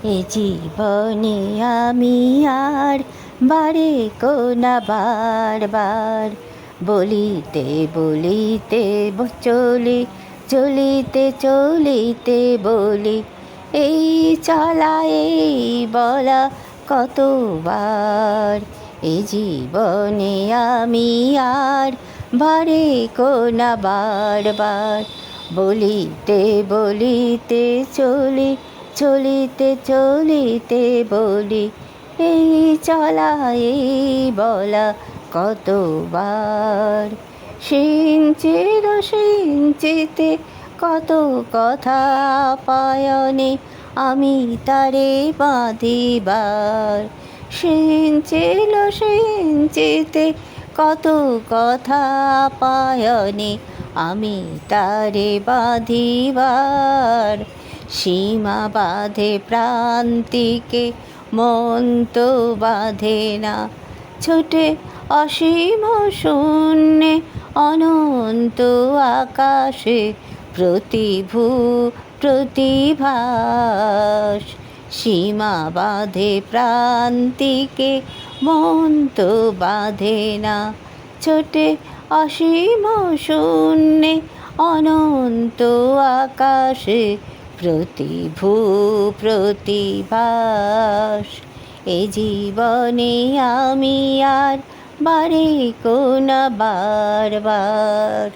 এ জীবনে আমি আর বারে কোনা বারবার বলিতে বলিতে চলিতে চলিতে বলি এই চলা এই বলা কতবার। এ জীবনে আমি আর বারে কোনা বারবার বলিতে বলিতে চলিতে চলিতে বলি এই চলা এই বলা কতবার। সিঞ্চিতে কত কথা পায়নে আমি তারে বাঁধিবার। সিঞ্চিতে কত কথা পায়নে আমি তারে বাঁধিবার। সীমা বাঁধে প্রান্তিকে মন তো বাঁধে না, ছোটে অসীম শূন্যে অনন্ত আকাশে প্রতিভাস। সীমা বাঁধে প্রান্তিকে মন তো বাঁধে না, ছোটে অসীম শূন্যে অনন্ত আকাশে প্রতিভাস। এ জীবনে আমি আর বারে কোনা বারবার।